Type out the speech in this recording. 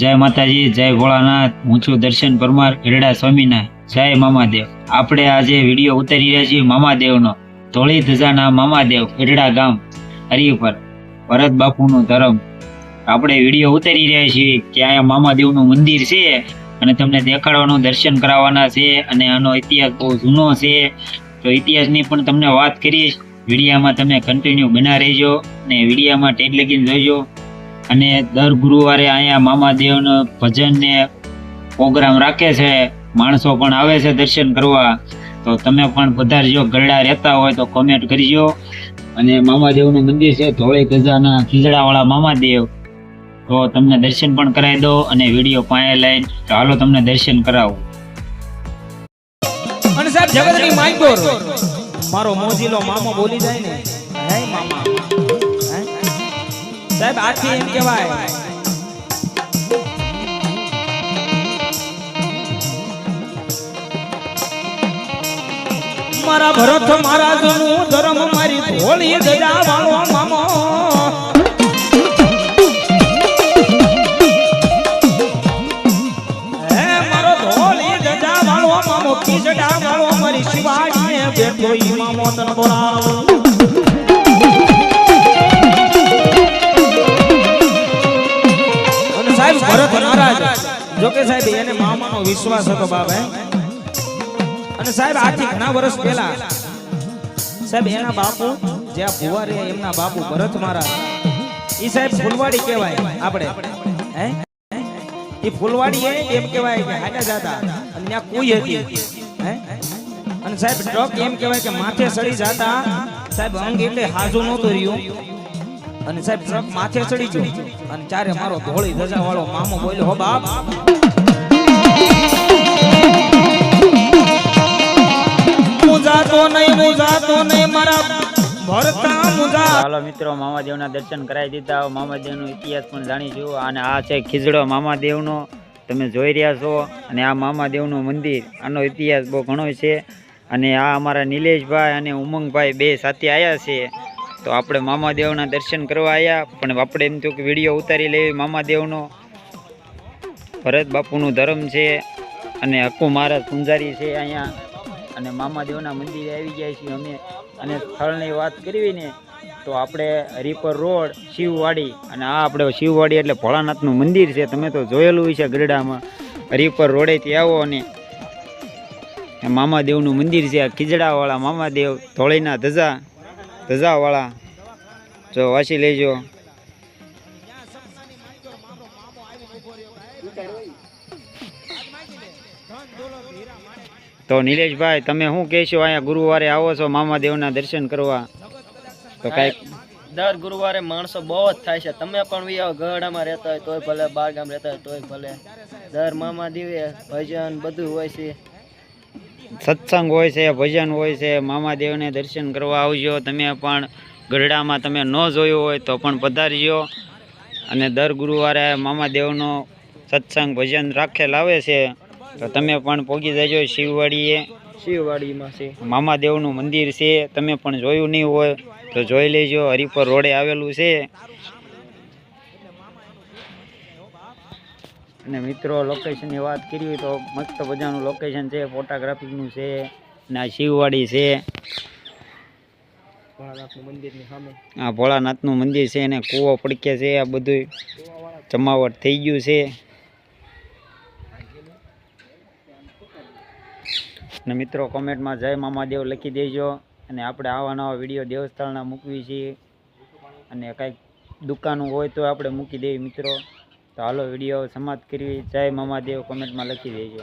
જય માતાજી, જય ભોળાનાથ। હું છું દર્શન પરમાર, ગરડા સ્વામીના। જય મામાદેવ। આપણે આજે વિડીયો ઉતારી રહ્યા છીએ મામાદેવનો। ધોળી ધજાના મામાદેવ, ગરડા ગામ, હરિપર, ભરત બાપુનું ધરમ। આપણે વિડીયો ઉતારી રહ્યા છીએ કે અહીંયા મામાદેવનું મંદિર છે અને તમને દેખાડવાનું, દર્શન કરાવવાના છે અને આનો ઇતિહાસ બહુ જૂનો છે। તો ઇતિહાસની પણ તમને વાત કરીશ। વિડીયામાં તમે કન્ટિન્યુ બના રહેજો અને વિડીયામાં ટેડ લગીને જોજો। અને દર ગુરુવારે અહીંયા મામાદેવનો ભજન ને પ્રોગ્રામ રાખે છે, માણસો પણ આવે છે દર્શન કરવા। તો તમે પણ પધારજો। ગરડા રહેતા હોય તો કોમેન્ટ કરજો। અને મામાદેવનું મંદિર છે ધોળી ધજાના ખીજડાવાળા મામાદેવ। તો તમને દર્શન પણ કરાવી દો અને વિડીયો પાસે લઈને ચાલો તમને દર્શન કરાવું। અને સાહેબ જગતની માઈકોર મારો મોજીલો મામો બોલી જાય ને, હે મામા, હે સાહેબ આથી એમ કહેવાય મારા ભરત મહારાજનું ધર્મ મારી ધોળી ધજા વાળો મામો। હે મારો ધોળી ધજા વાળો મામો, ખીજડા વાળો મારી શિવાજીએ બેઠો ઈ મામો તન બોલાવો। અને સાહેબ ભરત મહારાજ જો કે સાહેબ એને મામાનો વિશ્વાસ હતો બાપ। હે અને સાહેબ આથી ઘણા વર્ષ પહેલા સાહેબ એના બાપુ જે આ ભુવા રે એમના બાપુ ભરત મહારાજ ઈ સાહેબ ફૂલવાડી કહેવાય આપણે, હે ઈ ફૂલવાડી એમ કહેવાય કે હાડા જાતા અને ત્યાં કુઈ હતી, હે અને સાહેબ ટ્રક એમ કહેવાય કે માથે ચડી જાતા સાહેબ અંગ એટલે હાજુ નહોતું રહ્યું અને સાહેબ ટ્રક માથે ચડી ગયો અને ચારે મારો ધોળી ધજા વાળો મામો બોલ્યો, હો બાપ મુજાતો નહીં મારા ભરતા મુજા। હાલો મિત્રો, મામાદેવના દર્શન કરાવી દીધા। મામાદેવનો ઇતિહાસ પણ જાણીશું। અને આ છે ખીજડો મામાદેવનો, તમે જોઈ રહ્યા છો। અને આ મામાદેવનું મંદિર, આનો ઇતિહાસ બહુ ઘણો છે। અને આ અમારા નિલેશભાઈ અને ઉમંગભાઈ બે સાથે આવ્યા છે। તો આપણે મામાદેવના દર્શન કરવા આવ્યા, પણ આપણે એમ થયું કે વિડીયો ઉતારી લેવી મામાદેવનો। ભરત બાપુનું ધર્મ છે અને હકુ મહારાજ પૂંજારી છે અહીંયા। અને મામાદેવના મંદિરે આવી ગયા છીએ અમે। અને સ્થળની વાત કરવી ને તો આપણે હરિપર રોડ શિવવાડી, અને આ આપણે શિવવાડી એટલે ભોળાનાથનું મંદિર છે। તમે તો જોયેલું છે ગરડામાં, હરિપર રોડેથી આવો અને મામાદેવનું મંદિર છે। ખીજડાવાળા મામાદેવ, ધોળીના ધજાવાળા, જો વાંચી લેજો। તો નિલેશભાઈ, તમે શું કહેશો? અહીંયા ગુરુવારે આવો છો મામાદેવના દર્શન કરવા, તો કાંઈક દર ગુરુવારે માણસો બહુ જ થાય છે। તમે પણ વિયાઓ, ગરડામાં રહેતા હોય તોય ભલે, બાર ગામ રહેતા હોય તોય ભલે, દર મામાદેવે ભજન બધું હોય છે, સત્સંગ હોય છે, ભજન હોય છે। મામાદેવને દર્શન કરવા આવજો। તમે પણ ગરડામાં તમે ન જોયું હોય તો પણ પધારજો। અને દર ગુરુવારે મામાદેવનો સત્સંગ ભજન રાખેલ આવે છે, તો તમે પણ પહોંચી જજો શિવવાડીમાં છે મામાદેવનું મંદિર છે। તમે પણ જોયું નહીં હોય તો જોઈ લેજો, હરિપર રોડે આવેલું છે। અને મિત્રો, લોકેશનની વાત કરી તો મસ્ત મજાનું લોકેશન છે, ફોટોગ્રાફીનું છે। અને આ શિવવાડી છે, આ ભોળાનાથનું મંદિર છે અને કૂવો પડકે છે। આ બધું જમાવટ થઈ ગયું છે। અને મિત્રો, કોમેન્ટમાં જય મામાદેવ લખી દેજો। અને આપણે આવા નવા વિડીયો દેવસ્થાનના મૂકવી છીએ, અને કાંઈક દુકાનો હોય તો આપણે મૂકી દેવી મિત્રો। તો હાલો વિડીયો સમાપ્ત કરવી। જય મામાદેવ કોમેન્ટમાં લખી દેજો।